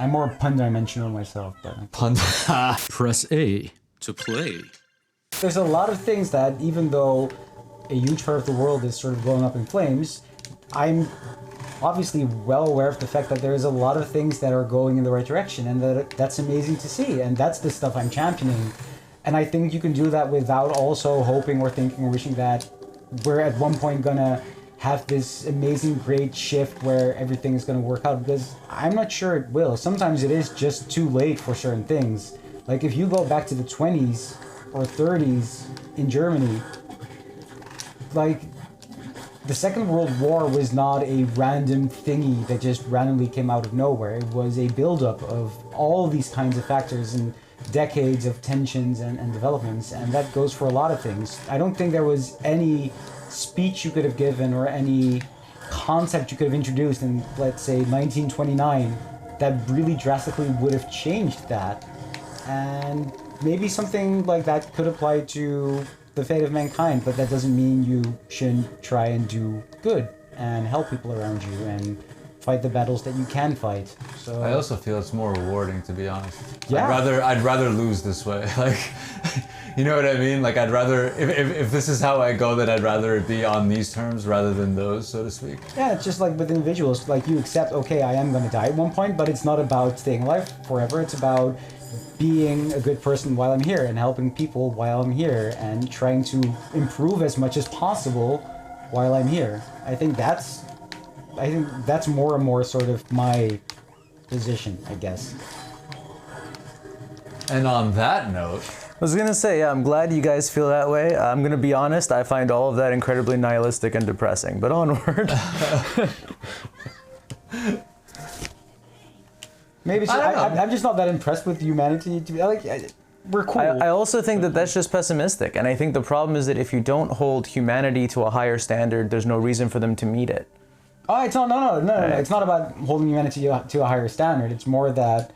I'm more pun-dimensional myself, but Pun. Press A to play. there's a lot of things that, even though a huge part of the world is sort of blowing up in flames, I'm obviously well aware of the fact that there's a lot of things that are going in the right direction, and that's amazing to see, and that's the stuff I'm championing. And I think you can do that without also hoping or thinking or wishing that we're at one point gonna have this amazing great shift where everything is gonna work out, because I'm not sure it will. Sometimes it is just too late for certain things. Like if you go back to the 20s or 30s in Germany, like the Second World War was not a random thingy that just randomly came out of nowhere. It was a buildup of all these kinds of factors and decades of tensions and developments, and that goes for a lot of things. I don't think there was any speech you could have given or any concept you could have introduced in, let's say, 1929 that really drastically would have changed that. And maybe something like that could apply to the fate of mankind, but that doesn't mean you shouldn't try and do good and help people around you and fight the battles that you can fight. So I also feel it's more rewarding, to be honest. Yeah. I'd rather lose this way. Like, you know what I mean? Like, I'd rather, if this is how I go, then I'd rather it be on these terms rather than those, so to speak. yeah, it's just like with individuals, like you accept, okay, I am going to die at one point, but it's not about staying alive forever. It's about being a good person while I'm here and helping people while I'm here and trying to improve as much as possible while I'm here. I think that's more and more sort of my position, I guess. And on that note, I was gonna say, yeah, I'm glad you guys feel that way. I'm gonna be honest, I find all of that incredibly nihilistic and depressing, but onward. Maybe so, I'm just not that impressed with humanity. To be like, we're cool. I also think that that's just pessimistic, and I think the problem is that if you don't hold humanity to a higher standard, there's no reason for them to meet it. Oh, it's not. No. It's not about holding humanity to a higher standard. It's more that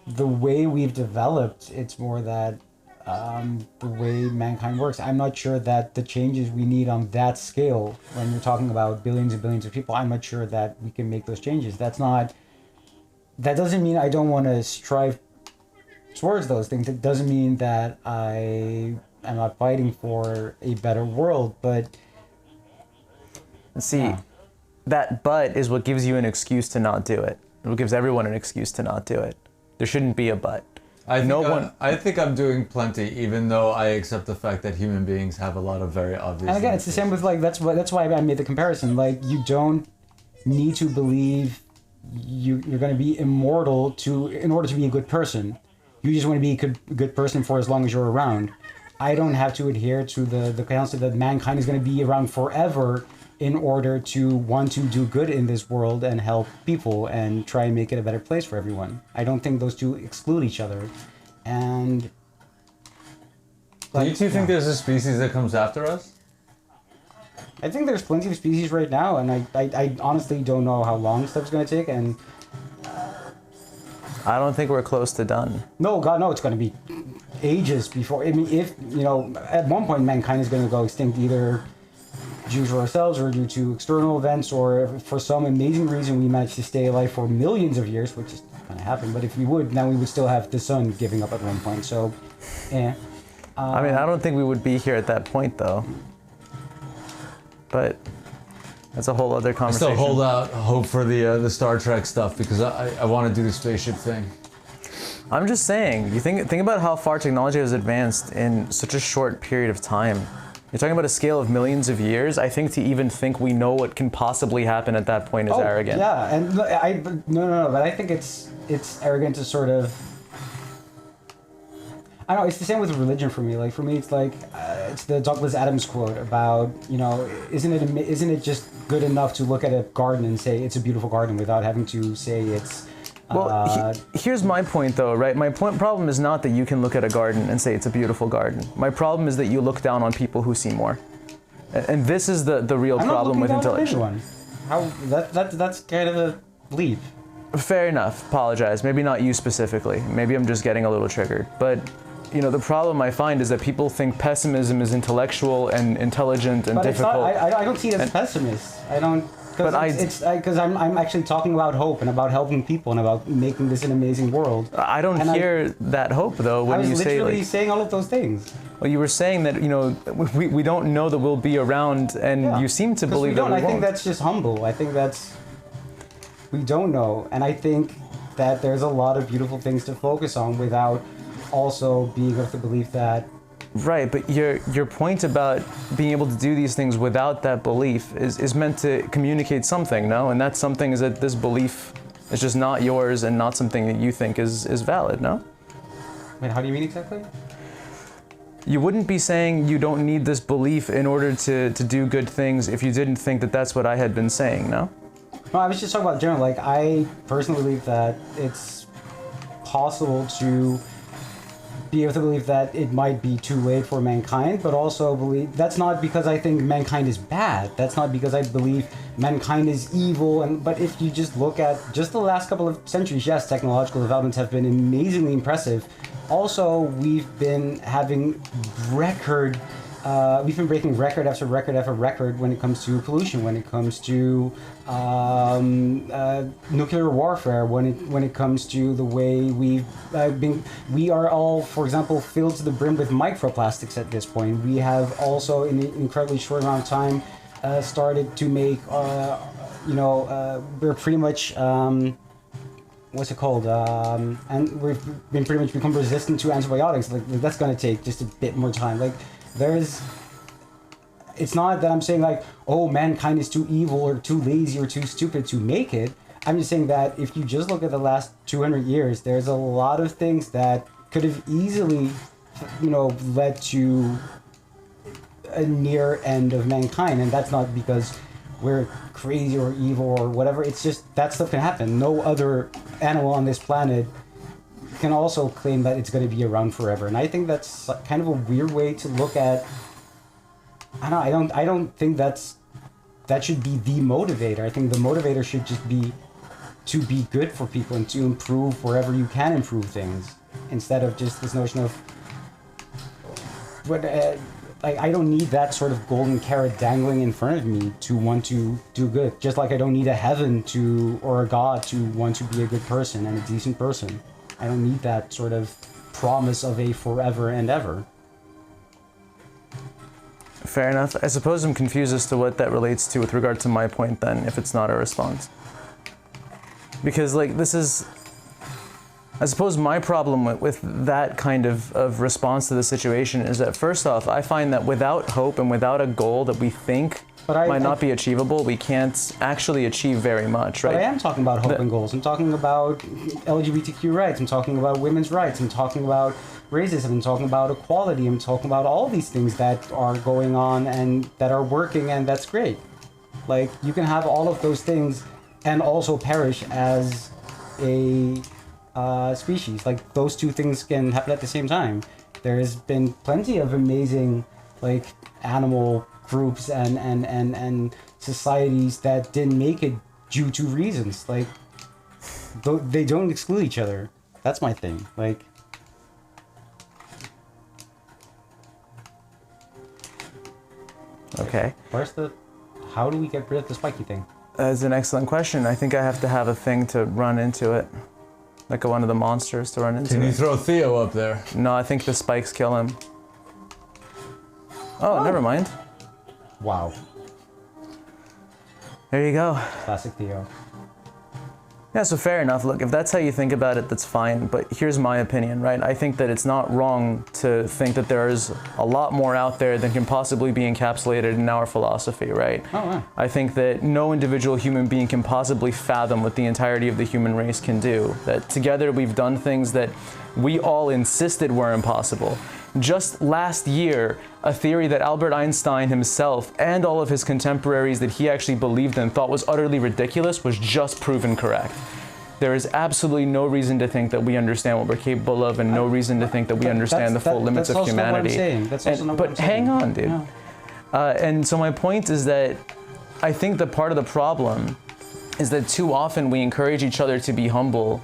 the way we've developed. It's more that the way mankind works. I'm not sure that the changes we need on that scale, when you're talking about billions and billions of people, I'm not sure that we can make those changes. That doesn't mean I don't want to strive towards those things. It doesn't mean that I am not fighting for a better world, but See, that but is what gives you an excuse to not do it. It gives everyone an excuse to not do it. There shouldn't be a but. I think I'm doing plenty, even though I accept the fact that human beings have a lot of very obvious. And again, it's the same with like that's why I made the comparison. Like you don't need to believe you're going to be immortal in order to be a good person. You just want to be a good person for as long as you're around. I don't have to adhere to the concept that mankind is going to be around forever in order to want to do good in this world and help people and try and make it a better place for everyone. I don't think those two exclude each other. And Do you two think there's a species that comes after us? I think there's plenty of species right now, and I honestly don't know how long stuff's going to take. And I don't think we're close to done. no, God, no, it's going to be ages before. I mean, if, at one point mankind is going to go extinct either due to ourselves or due to external events, or if for some amazing reason we manage to stay alive for millions of years, which is going to happen. But if we would, now we would still have the sun giving up at one point. So, yeah. I mean, I don't think we would be here at that point, though. But that's a whole other I conversation. still hold out hope for the Star Trek stuff because I want to do the spaceship thing. I'm just saying, you think about how far technology has advanced in such a short period of time. You're talking about a scale of millions of years. I think to even think we know what can possibly happen at that point is arrogant. Yeah, and no, but I think it's arrogant to sort of. I don't know, it's the same with religion for me. Like for me, it's like it's the Douglas Adams quote about isn't it just good enough to look at a garden and say it's a beautiful garden without having to say it's. Well, here's my point, though, right? My problem is not that you can look at a garden and say it's a beautiful garden. My problem is that you look down on people who see more, and this is the real problem with intellectual. How that's kind of a leap. Fair enough. Apologize. Maybe not you specifically. Maybe I'm just getting a little triggered, but. The problem I find is that people think pessimism is intellectual and intelligent and but difficult. It's not, I don't see it as pessimist. I don't. But It's because I'm actually talking about hope and about helping people and about making this an amazing world. I don't And hear that hope though when I was you say literally like. saying all of those things. Well, you were saying that we don't know that we'll be around, and Yeah. you seem to 'Cause believe we that don't. we I think won't. that's just humble. I think that's we don't know, and I think that there's a lot of beautiful things to focus on without also being of the belief that Right, but your point about being able to do these things without that belief is meant to communicate something, no? And that something is that this belief is just not yours and not something that you think is valid, no? Wait, how do you mean exactly? You wouldn't be saying you don't need this belief in order to do good things if you didn't think that that's what I had been saying, no? No, I was just talking about general. Like, I personally believe that it's possible to be able to believe that it might be too late for mankind, but also believe that's not because I think mankind is bad. That's not because I believe mankind is evil. But if you just look at just the last couple of centuries, yes, technological developments have been amazingly impressive. Also, we've been having we've been breaking record after record after record when it comes to pollution, when it comes to nuclear warfare, when it comes to the way we are all, for example, filled to the brim with microplastics at this point. We have also, in an incredibly short amount of time, started to make, we're pretty much. What's it called? And we've been pretty much become resistant to antibiotics. Like that's gonna take just a bit more time. Like it's not that I'm saying like, oh, mankind is too evil or too lazy or too stupid to make it. I'm just saying that if you just look at the last 200 years, there's a lot of things that could have easily, led to a near end of mankind, and that's not because we're crazy or evil or whatever. It's just that stuff can happen. No other animal on this planet can also claim that it's going to be around forever, and I think that's kind of a weird way to look at. I don't think that should be the motivator. I think the motivator should just be to be good for people and to improve wherever you can improve things, instead of just this notion of what. I don't need that sort of golden carrot dangling in front of me to want to do good. Just like I don't need a heaven or a God to want to be a good person and a decent person. I don't need that sort of promise of a forever and ever. Fair enough. I suppose I'm confused as to what that relates to with regard to my point then, if it's not a response. Because this is... I suppose my problem with that kind of response to the situation is that, first off, I find that without hope and without a goal that we think might not be achievable, we can't actually achieve very much, right? But I am talking about hope and goals. I'm talking about LGBTQ rights. I'm talking about women's rights. I'm talking about racism. I'm talking about equality. I'm talking about all these things that are going on and that are working, and that's great. Like, you can have all of those things and also perish as a species. Like, those two things can happen at the same time. There's been plenty of amazing animal groups and societies that didn't make it due to reasons. They don't exclude each other. That's my thing. Okay. How do we get rid of the spiky thing? That's an excellent question. I think I have to have a thing to run into it. Like one of the monsters to run into. Can you it. throw Theo up there? No, I think the spikes kill him. Oh, never mind. Wow. There you go. Classic Theo. Yeah, so fair enough. Look, if that's how you think about it, that's fine. But here's my opinion, right? I think that it's not wrong to think that there's a lot more out there than can possibly be encapsulated in our philosophy, right? Oh, wow. I think that no individual human being can possibly fathom what the entirety of the human race can do. That together we've done things that we all insisted were impossible. Just last year, a theory that Albert Einstein himself and all of his contemporaries that he actually believed in thought was utterly ridiculous was just proven correct. There is absolutely no reason to think that we understand what we're capable of, and no reason to think that we understand the full limits of humanity. That's also not what I'm saying. But hang on, dude. No. And so my point is that I think that part of the problem is that too often we encourage each other to be humble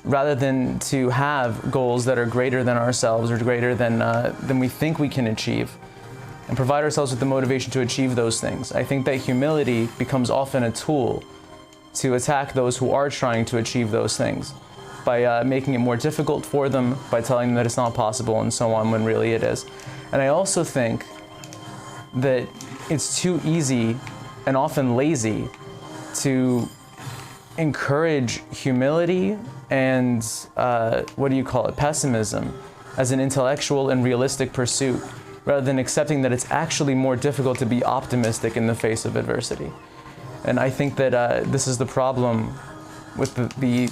rather than to have goals that are greater than ourselves or greater than we think we can achieve. and provide ourselves with the motivation to achieve those things. I think that humility becomes often a tool to attack those who are trying to achieve those things by making it more difficult for them, by telling them that it's not possible and so on when really it is. And I also think that it's too easy and often lazy to encourage humility and pessimism as an intellectual and realistic pursuit, rather than accepting that it's actually more difficult to be optimistic in the face of adversity. And I think that this is the problem with the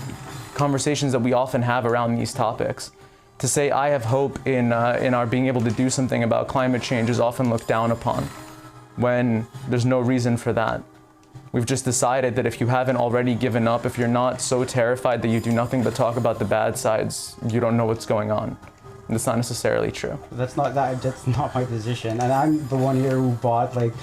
conversations that we often have around these topics. To say I have hope in our being able to do something about climate change is often looked down upon, when there's no reason for that. We've just decided that if you haven't already given up, if you're not so terrified that you do nothing but talk about the bad sides, you don't know what's going on. And that's not necessarily true. That's not my position, and I'm the one here who bought like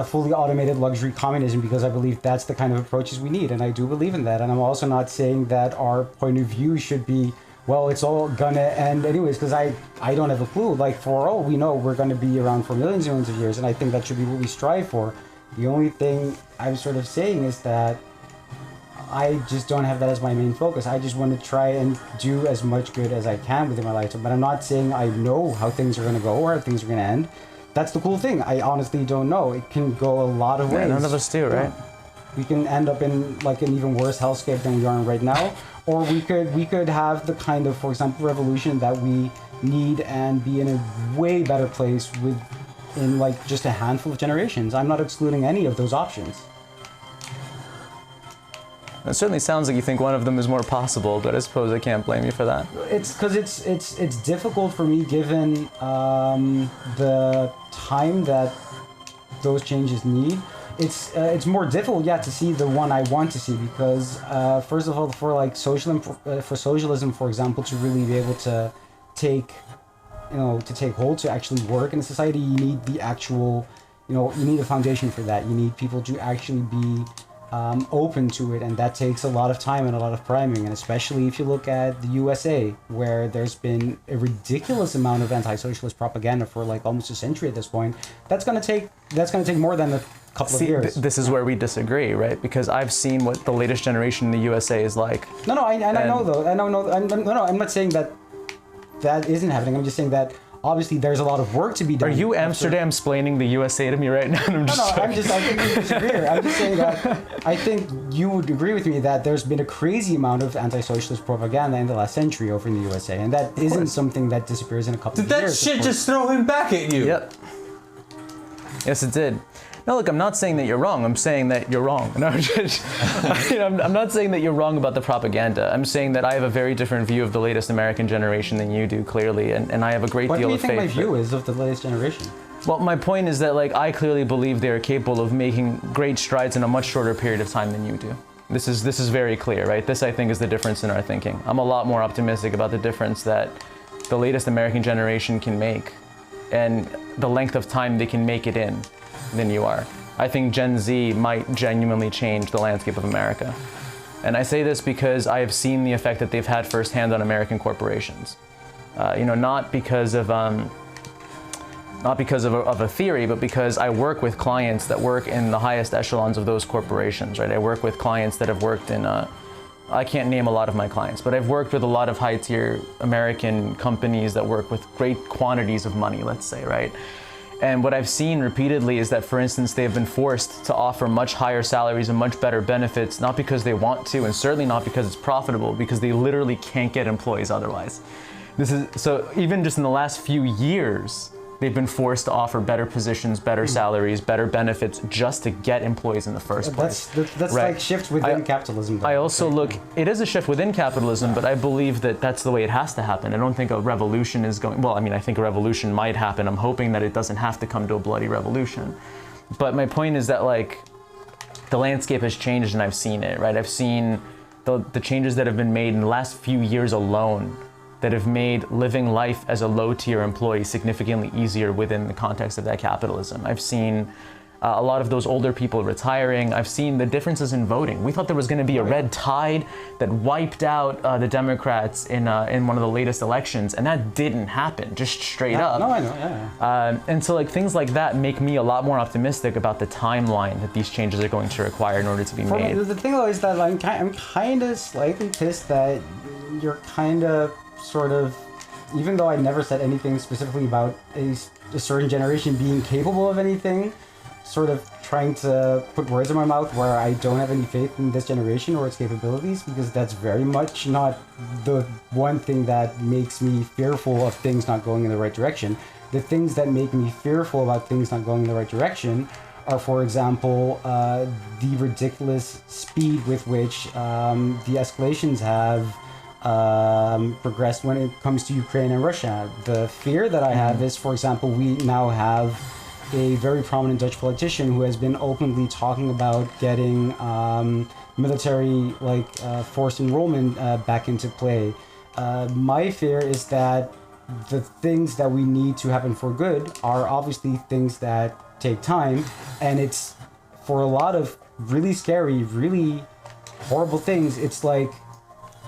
fully automated luxury communism because I believe that's the kind of approaches we need, and I do believe in that. And I'm also not saying that our point of view should be, well, it's all gonna end anyways, because I don't have a clue. Like, for all we know, we're gonna be around for millions and millions of years, and I think that should be what we strive for. The only thing I'm sort of saying is that I just don't have that as my main focus. I just want to try and do as much good as I can within my lifetime. But I'm not saying I know how things are going to go or how things are going to end. That's the cool thing. I honestly don't know. It can go a lot of ways. None of us do, right? We can end up in like an even worse hellscape than we are in right now, or we could have the kind of, for example, revolution that we need and be in a way better place in like just a handful of generations. I'm not excluding any of those options. It certainly sounds like you think one of them is more possible, but I suppose I can't blame you for that. It's because it's difficult for me given the time that those changes need. It's more difficult, to see the one I want to see, because first of all, for like socialism, for example, to really be able to take hold, to actually work in a society, you need the actual, you need a foundation for that. You need people to actually be open to it, and that takes a lot of time and a lot of priming. And especially if you look at the USA, where there's been a ridiculous amount of anti-socialist propaganda for like almost a century at this point, that's gonna take more than a couple of years. This is where we disagree, right? Because I've seen what the latest generation in the USA is like. I know though. I'm not saying that isn't happening. I'm just saying that obviously there's a lot of work to be done. Are you Amsterdam-splaining the USA to me right now? I think we disagree here. I'm just saying that I think you would agree with me that there's been a crazy amount of anti-socialist propaganda in the last century over in the USA, and that isn't something that disappears in a couple of years. Did that shit just throw him back at you? Yep. Yes, it did. No, look, I'm not saying that you're wrong. I'm saying that you're wrong. No, I'm not saying that you're wrong about the propaganda. I'm saying that I have a very different view of the latest American generation than you do, clearly, and I have a great deal of faith. What do you think my view is of the latest generation? Well, my point is that, like, I clearly believe they are capable of making great strides in a much shorter period of time than you do. This is very clear, right? This, I think, is the difference in our thinking. I'm a lot more optimistic about the difference that the latest American generation can make and the length of time they can make it in than you are. I think Gen Z might genuinely change the landscape of America. And I say this because I have seen the effect that they've had firsthand on American corporations. Not because of a theory, but because I work with clients that work in the highest echelons of those corporations, right? I work with clients that have worked in, I can't name a lot of my clients, but I've worked with a lot of high-tier American companies that work with great quantities of money, let's say, right? And what I've seen repeatedly is that, for instance, they've been forced to offer much higher salaries and much better benefits, not because they want to, and certainly not because it's profitable, because they literally can't get employees otherwise. So even just in the last few years, they've been forced to offer better positions, better salaries, better benefits, just to get employees in the first place. That's right? Like shifts within capitalism. Though. I also look, it is a shift within capitalism, but I believe that that's the way it has to happen. I don't think a revolution is going, well, I mean, I think a revolution might happen. I'm hoping that it doesn't have to come to a bloody revolution. But my point is that, like, the landscape has changed and I've seen it, right? I've seen the changes that have been made in the last few years alone that have made living life as a low-tier employee significantly easier within the context of that capitalism. I've seen a lot of those older people retiring. I've seen the differences in voting. We thought there was going to be a red tide that wiped out the Democrats in one of the latest elections, and that didn't happen, just straight up. No, I know, yeah. And so like things like that make me a lot more optimistic about the timeline that these changes are going to require in order to be made. The thing though is that I'm kind of slightly pissed that you're kind of sort of, even though I never said anything specifically about a certain generation being capable of anything, sort of trying to put words in my mouth where I don't have any faith in this generation or its capabilities, because that's very much not the one thing that makes me fearful of things not going in the right direction. The things that make me fearful about things not going in the right direction are, for example, the ridiculous speed with which the escalations have progressed when it comes to Ukraine and Russia. The fear that I have is, for example, we now have a very prominent Dutch politician who has been openly talking about getting military forced enrollment back into play. My fear is that the things that we need to happen for good are obviously things that take time, and it's for a lot of really scary, really horrible things, it's like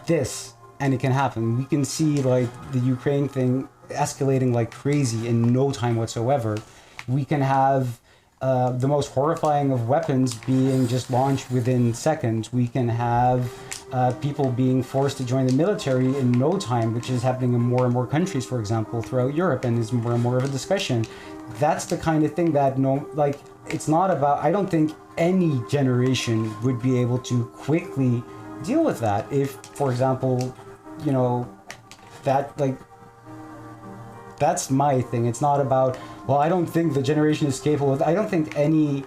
this, and it can happen. We can see like the Ukraine thing escalating like crazy in no time whatsoever. We can have the most horrifying of weapons being just launched within seconds. We can have people being forced to join the military in no time, which is happening in more and more countries, for example, throughout Europe, and is more and more of a discussion. That's the kind of thing that it's not about, I don't think any generation would be able to quickly deal with that. If, for example, that's my thing. It's not about, well, I don't think the generation is capable of, I don't think any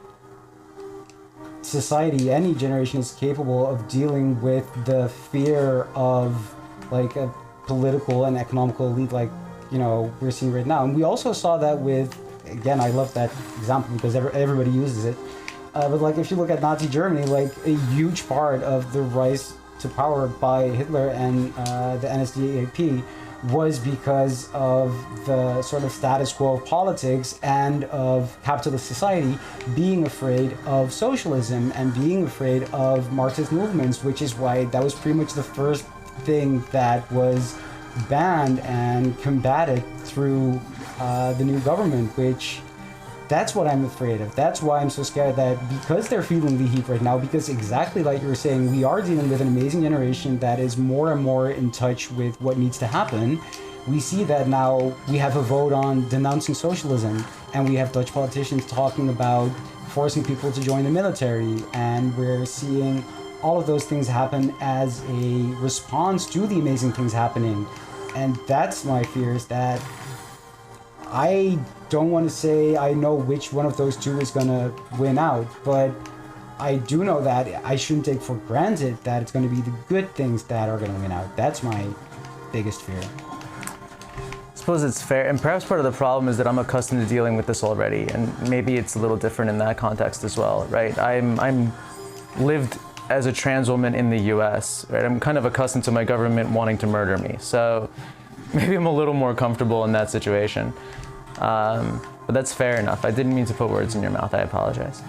society, any generation is capable of dealing with the fear of like a political and economical elite we're seeing right now. And we also saw that with, again, I love that example because everybody uses it. But like if you look at Nazi Germany, like a huge part of the rise to power by Hitler and the NSDAP was because of the sort of status quo of politics and of capitalist society being afraid of socialism and being afraid of Marxist movements, which is why that was pretty much the first thing that was banned and combated through the new government, which that's what I'm afraid of. That's why I'm so scared that because they're feeling the heat right now, because exactly like you were saying, we are dealing with an amazing generation that is more and more in touch with what needs to happen. We see that now we have a vote on denouncing socialism, and we have Dutch politicians talking about forcing people to join the military, and we're seeing all of those things happen as a response to the amazing things happening. And that's my fear, is that I don't want to say I know which one of those two is going to win out, but I do know that I shouldn't take for granted that it's going to be the good things that are going to win out. That's my biggest fear. I suppose it's fair, and perhaps part of the problem is that I'm accustomed to dealing with this already, and maybe it's a little different in that context as well, right? I'm lived as a trans woman in the US, right? I'm kind of accustomed to my government wanting to murder me, so maybe I'm a little more comfortable in that situation. But that's fair enough. I didn't mean to put words in your mouth. I apologize.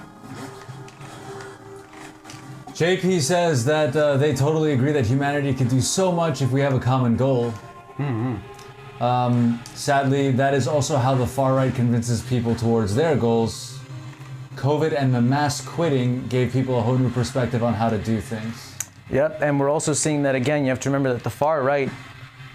JP says that they totally agree that humanity can do so much if we have a common goal. Sadly, that is also how the far right convinces people towards their goals. COVID and the mass quitting gave people a whole new perspective on how to do things. Yep, and we're also seeing that again. You have to remember that the far right,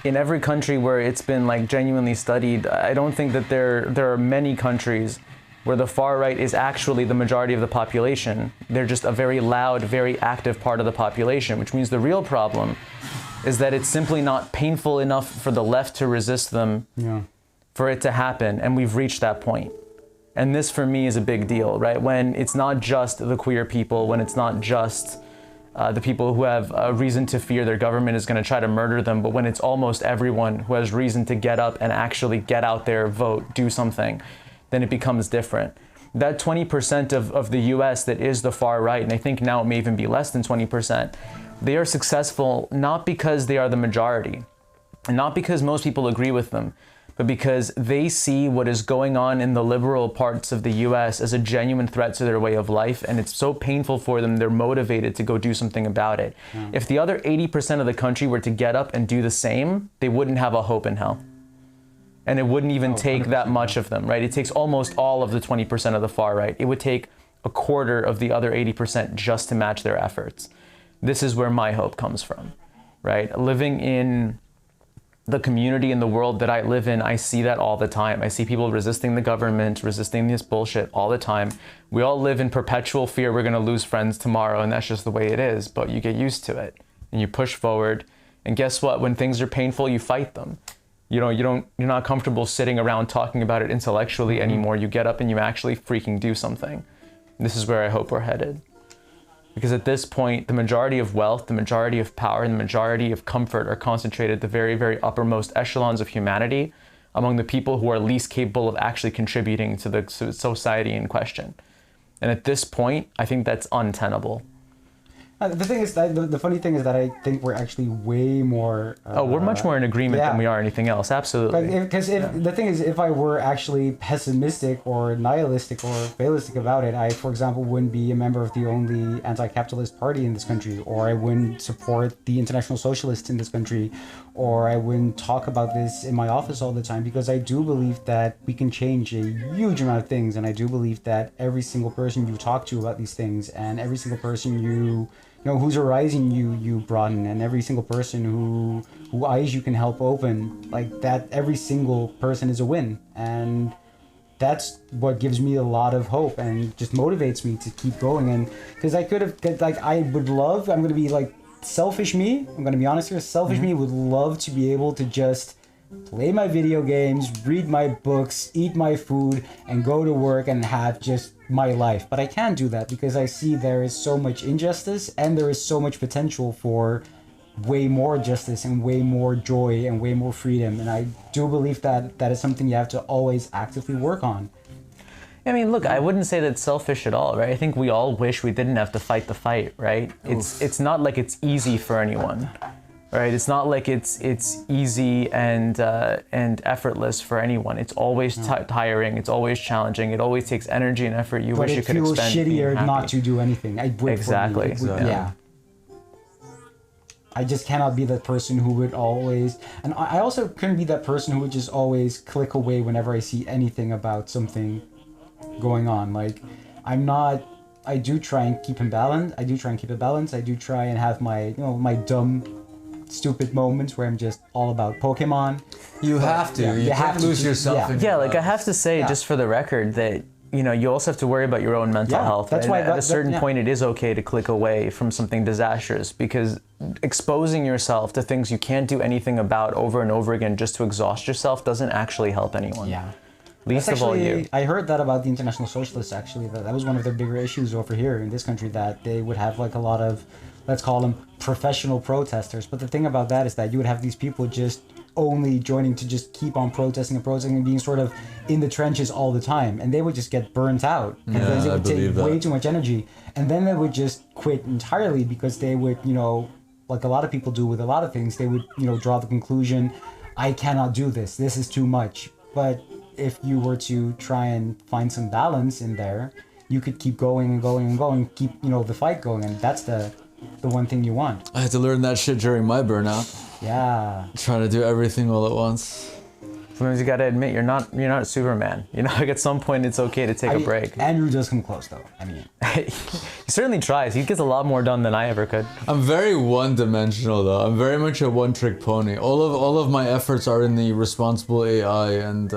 in every country where it's been like genuinely studied, I don't think that there are many countries where the far right is actually the majority of the population. They're just a very loud, very active part of the population, which means the real problem is that it's simply not painful enough for the left to resist them for it to happen, and we've reached that point. And this for me is a big deal, right? When it's not just the queer people, when it's not just the people who have a reason to fear their government is going to try to murder them, but when it's almost everyone who has reason to get up and actually get out there, vote, do something, then it becomes different. That 20% of the US that is the far right, and I think now it may even be less than 20%, they are successful not because they are the majority, and not because most people agree with them, but because they see what is going on in the liberal parts of the US as a genuine threat to their way of life, and it's so painful for them, they're motivated to go do something about it. If the other 80% of the country were to get up and do the same, they wouldn't have a hope in hell. And it wouldn't even take that much of them, right? It takes almost all of the 20% of the far right. It would take a quarter of the other 80% just to match their efforts. This is where my hope comes from, right? Living in the community and the world that I live in, I see that all the time. I see people resisting the government, resisting this bullshit all the time. We all live in perpetual fear we're gonna lose friends tomorrow, and that's just the way it is, but you get used to it and you push forward. And guess what? When things are painful, you fight them. You're not comfortable sitting around talking about it intellectually anymore. You get up and you actually freaking do something. This is where I hope we're headed. Because at this point, the majority of wealth, the majority of power, and the majority of comfort are concentrated at the very, very uppermost echelons of humanity among the people who are least capable of actually contributing to the society in question. And at this point, I think that's untenable. The thing is, that the funny thing is that I think we're actually way more. We're much more in agreement than we are anything else. Absolutely. Because the thing is, if I were actually pessimistic or nihilistic or fatalistic about it, I, for example, wouldn't be a member of the only anti-capitalist party in this country, or I wouldn't support the international socialists in this country, or I wouldn't talk about this in my office all the time, because I do believe that we can change a huge amount of things, and I do believe that every single person you talk to about these things, and every single person you know whose horizon you broaden, and every single person who eyes you can help open, like that, every single person is a win. And that's what gives me a lot of hope and just motivates me to keep going. And because I could have, like, I'm going to be like selfish me, I'm going to be honest here, selfish me would love to be able to just play my video games, read my books, eat my food, and go to work and have just my life. But I can't do that because I see there is so much injustice, and there is so much potential for way more justice and way more joy and way more freedom. And I do believe that that is something you have to always actively work on. I mean, look, I wouldn't say that's selfish at all, right? I think we all wish we didn't have to fight the fight, right? It's not like it's easy for anyone. Right, it's not like it's easy and effortless for anyone. It's always tiring. It's always challenging. It always takes energy and effort. You wish you could expend. But it feels shittier not to do anything. Exactly. Yeah. I just cannot be that person who would always, and I also couldn't be that person who would just always click away whenever I see anything about something going on. Like, I'm not. I do try and keep in balance. I do try and have my my dumb, stupid moments where I'm just all about Pokemon. You have to. You can't lose yourself. Yeah, like I have to say, just for the record, that you also have to worry about your own mental health. That's why at a certain point, it is okay to click away from something disastrous, because exposing yourself to things you can't do anything about over and over again just to exhaust yourself doesn't actually help anyone. Yeah. Least of all you. I heard that about the International Socialists, actually. That was one of their bigger issues over here in this country, that they would have like a lot of, let's call them professional protesters. But the thing about that is that you would have these people just only joining to just keep on protesting and being sort of in the trenches all the time. And they would just get burnt out because it would take way too much energy. And then they would just quit entirely because they would, like a lot of people do with a lot of things, they would, draw the conclusion, I cannot do this. This is too much. But if you were to try and find some balance in there, you could keep going and going and going, keep, the fight going. And that's the one thing you want. I had to learn that shit during my burnout. Yeah. Trying to do everything all at once. Sometimes you gotta admit you're not Superman. Like at some point it's okay to take a break. Andrew does come close though. I mean, he certainly tries. He gets a lot more done than I ever could. I'm very one-dimensional though. I'm very much a one-trick pony. All of my efforts are in the responsible AI and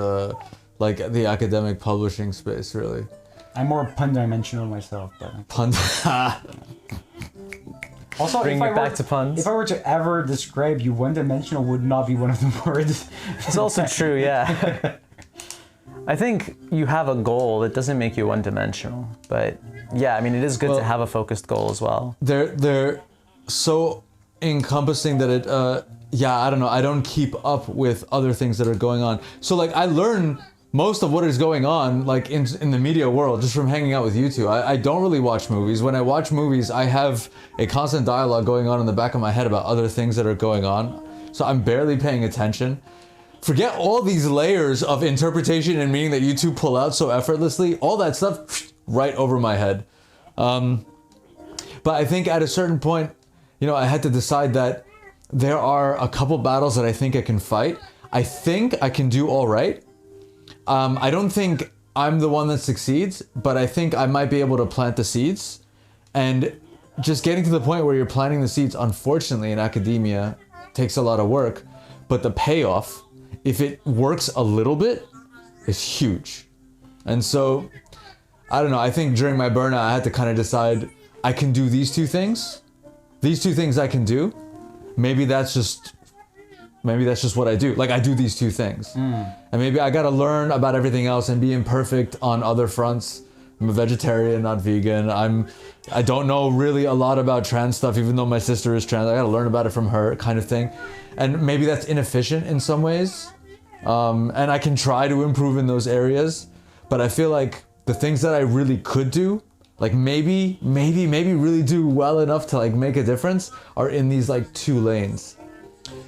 like the academic publishing space, really. I'm more pun-dimensional myself, but Pun. Also, bring it back to puns. If I were to ever describe you, one-dimensional would not be one of the words. It's also true, yeah. I think you have a goal that doesn't make you one-dimensional, but yeah, I mean, it is good to have a focused goal as well. They're so encompassing that it, I don't know, I don't keep up with other things that are going on. So like, I learn most of what is going on, like in the media world, just from hanging out with you two. I don't really watch movies. When I watch movies, I have a constant dialogue going on in the back of my head about other things that are going on. So I'm barely paying attention. forget all these layers of interpretation and meaning that you two pull out so effortlessly. All that stuff right over my head. But I think at a certain point, you know, I had to decide that there are a couple battles that I think I can fight. I think I can do all right. I don't think I'm the one that succeeds, but I think I might be able to plant the seeds. And just getting to the point where you're planting the seeds, unfortunately, in academia, takes a lot of work. But the payoff, if it works a little bit, is huge. And so, I don't know, I think during my burnout, I had to kind of decide, I can do these two things. These two things I can do. Maybe that's just what I do. Like, I do these two things. And maybe I gotta learn about everything else and be imperfect on other fronts. I'm a vegetarian, not vegan. I don't know really a lot about trans stuff, even though my sister is trans. I gotta learn about it from her, kind of thing. And maybe that's inefficient in some ways. And I can try to improve in those areas. But I feel like the things that I really could do, like maybe really do well enough to like make a difference, are in these like two lanes.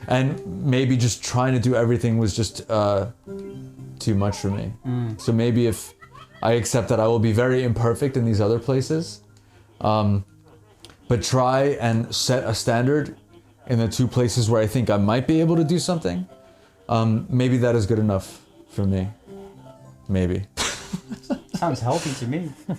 And maybe just trying to do everything was just too much for me. So maybe if I accept that I will be very imperfect in these other places, but try and set a standard in the two places where I think I might be able to do something, maybe that is good enough for me. Maybe. Sounds healthy to me. Yeah.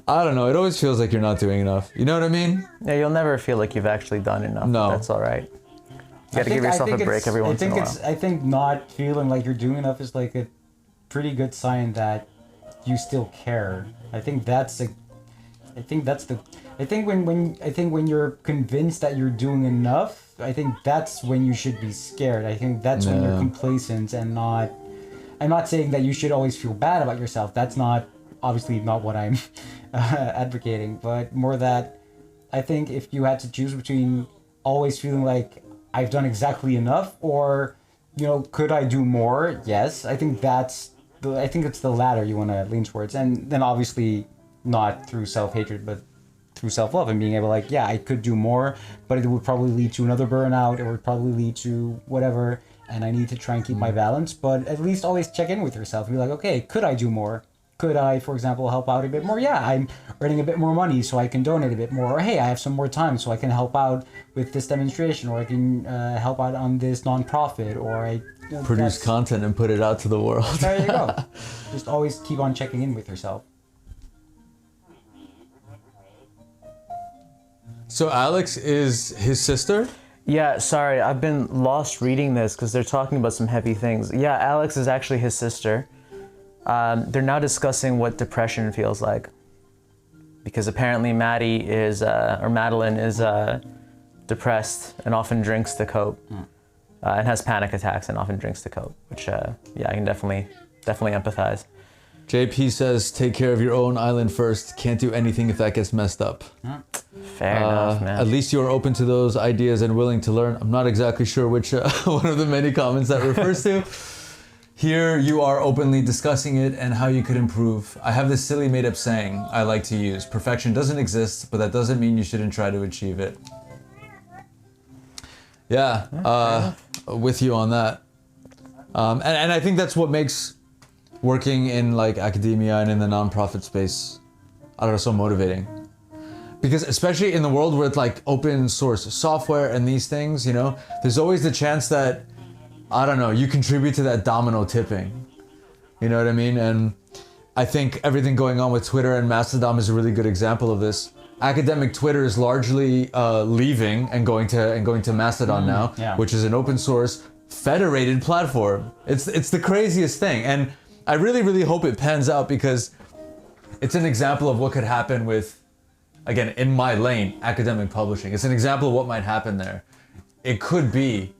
I don't know. It always feels like you're not doing enough. You know what I mean? Yeah, you'll never feel like you've actually done enough. No. That's all right. You gotta give yourself a break every once in a while. I think not feeling like you're doing enough is like a pretty good sign that you still care. I think when you're convinced that you're doing enough, I think that's when you should be scared. I think that's when you're complacent and not. I'm not saying that you should always feel bad about yourself. That's obviously not what I'm advocating, but more that I think if you had to choose between always feeling like I've done exactly enough or, you know, could I do more? Yes, I think it's the latter you want to lean towards, and then obviously not through self-hatred, but through self-love and being able like, yeah, I could do more, but it would probably lead to another burnout. It would probably lead to whatever, and I need to try and keep my balance. But at least always check in with yourself and be like, okay, could I do more? Could I, for example, help out a bit more? Yeah, I'm earning a bit more money, so I can donate a bit more. Or hey, I have some more time, so I can help out with this demonstration, or I can help out on this nonprofit, or I Produce content and put it out to the world. There you go. Just always keep on checking in with yourself. So Alex is his sister? Yeah, sorry, I've been lost reading this because they're talking about some heavy things. Yeah, Alex is actually his sister. They're now discussing what depression feels like. Because apparently Madeline is depressed and often drinks to cope. And has panic attacks and often drinks to cope, which, I can definitely empathize. JP says, take care of your own island first. Can't do anything if that gets messed up. Fair enough, man. At least you're open to those ideas and willing to learn. I'm not exactly sure which one of the many comments that refers to. Here you are openly discussing it and how you could improve. I have this silly made up saying I like to use. Perfection doesn't exist, but that doesn't mean you shouldn't try to achieve it. Yeah, with you on that. And I think that's what makes working in like academia and in the nonprofit space, I don't know, so motivating. Because especially in the world with like open source software and these things, you know, there's always the chance that, I don't know, you contribute to that domino tipping. You know what I mean? And I think everything going on with Twitter and Mastodon is a really good example of this. Academic Twitter is largely leaving and going to Mastodon now, which is an open source federated platform. It's the craziest thing. And I really, really hope it pans out because it's an example of what could happen with, again, in my lane, academic publishing. It's an example of what might happen there. It could be,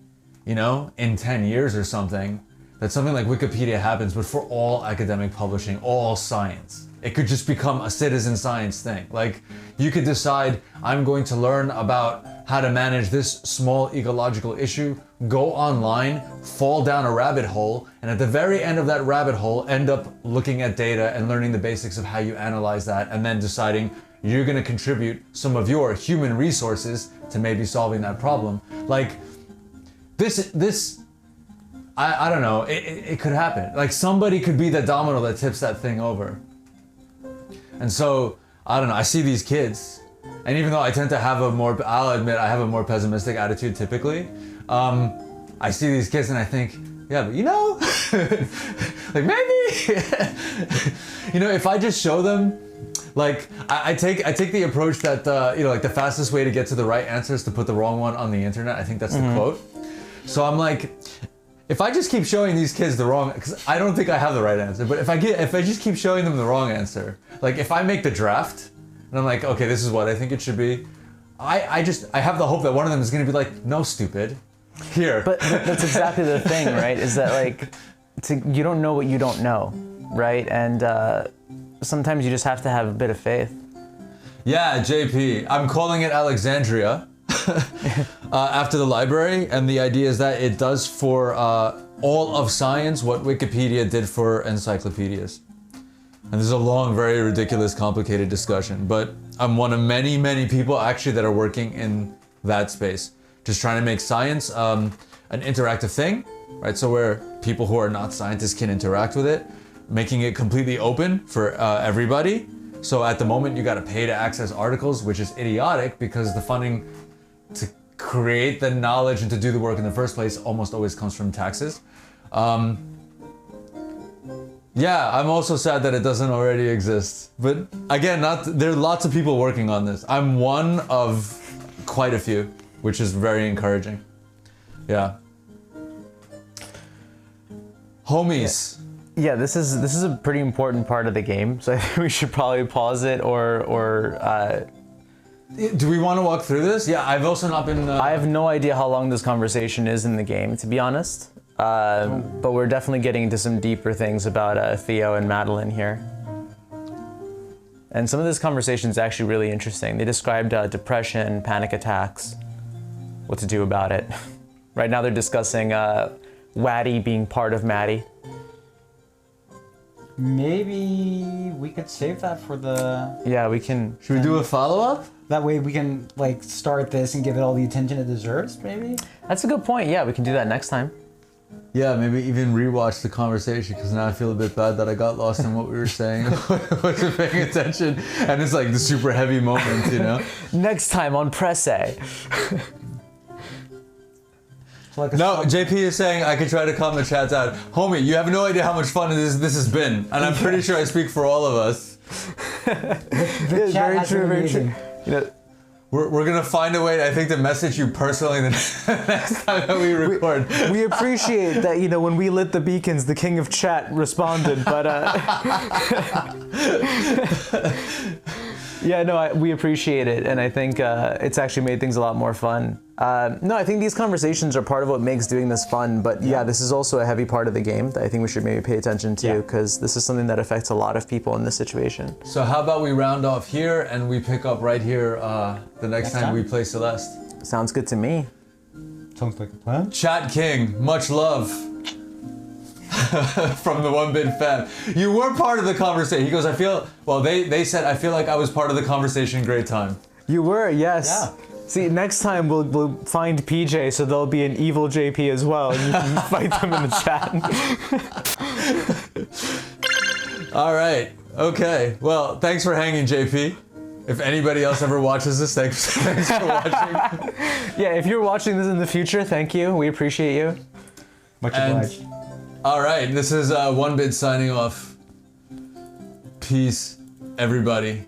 you know, in 10 years or something, that something like Wikipedia happens, but for all academic publishing, all science. It could just become a citizen science thing. Like, you could decide, I'm going to learn about how to manage this small ecological issue, go online, fall down a rabbit hole, and at the very end of that rabbit hole, end up looking at data and learning the basics of how you analyze that, and then deciding you're gonna contribute some of your human resources to maybe solving that problem. Like, this I don't know. It could happen. Like somebody could be the domino that tips that thing over. And so I don't know. I see these kids, and even though I tend to have I'll admit I have a more pessimistic attitude typically. I see these kids and I think, yeah, but you know, like maybe, you know, if I just show them, like I take the approach that you know, like the fastest way to get to the right answer is to put the wrong one on the internet. I think that's the quote. So I'm like, if I just keep showing these kids the wrong, because I don't think I have the right answer, but if I just keep showing them the wrong answer, like if I make the draft and I'm like, okay, this is what I think it should be, I have the hope that one of them is going to be like, no, stupid, here. But that's exactly the thing, right? Is that like, you don't know what you don't know, right? And sometimes you just have to have a bit of faith. Yeah, JP, I'm calling it Alexandria. After the library, and the idea is that it does for all of science what Wikipedia did for encyclopedias. And this is a long, very ridiculous, complicated discussion, but I'm one of many, many people actually that are working in that space, just trying to make science an interactive thing, right? So where people who are not scientists can interact with it, making it completely open for everybody. So at the moment, you got to pay to access articles, which is idiotic because the funding to create the knowledge and to do the work in the first place almost always comes from taxes. Yeah, I'm also sad that it doesn't already exist. But again, there are lots of people working on this. I'm one of quite a few, which is very encouraging. Yeah. Homies. Yeah, this is a pretty important part of the game, so I think we should probably pause it or Do we want to walk through this? Yeah, I've also not been... I have no idea how long this conversation is in the game, to be honest. But we're definitely getting into some deeper things about Theo and Madeline here. And some of this conversation is actually really interesting. They described depression, panic attacks, what to do about it. Right now they're discussing Waddy being part of Maddie. Maybe we could save that for the... Yeah, we can... Should we do a follow-up? That way we can like start this and give it all the attention it deserves, maybe? That's a good point. Yeah, we can do that next time. Yeah, maybe even rewatch the conversation, because now I feel a bit bad that I got lost in what we were saying. Wasn't paying attention, and it's like the super heavy moment, you know? Next time on Press A. Like No, JP is saying I could try to calm the chat down. Homie, you have no idea how much fun this has been, and I'm pretty sure I speak for all of us. The chat very has true, been very amazing. true. You know, We're gonna find a way, I think, to message you personally the next time that we record. we appreciate that, you know, when we lit the beacons, the king of chat responded, but yeah, no, we appreciate it, and I think it's actually made things a lot more fun. No, I think these conversations are part of what makes doing this fun, but yeah, this is also a heavy part of the game that I think we should maybe pay attention to, because this is something that affects a lot of people in this situation. So how about we round off here and we pick up right here the next time we play Celeste? Sounds good to me. Sounds like a plan. Chat King, much love. From the One Bit Fam. You were part of the conversation. He goes, they said, I feel like I was part of the conversation. Great time. You were, yes. Yeah. See, next time we'll find PJ, so there'll be an evil JP as well, and you can fight them in the chat. All right. Okay. Well, thanks for hanging, JP. If anybody else ever watches this, thanks for watching. Yeah, if you're watching this in the future, thank you. We appreciate you. Much obliged. All right. This is One Bit signing off. Peace, everybody.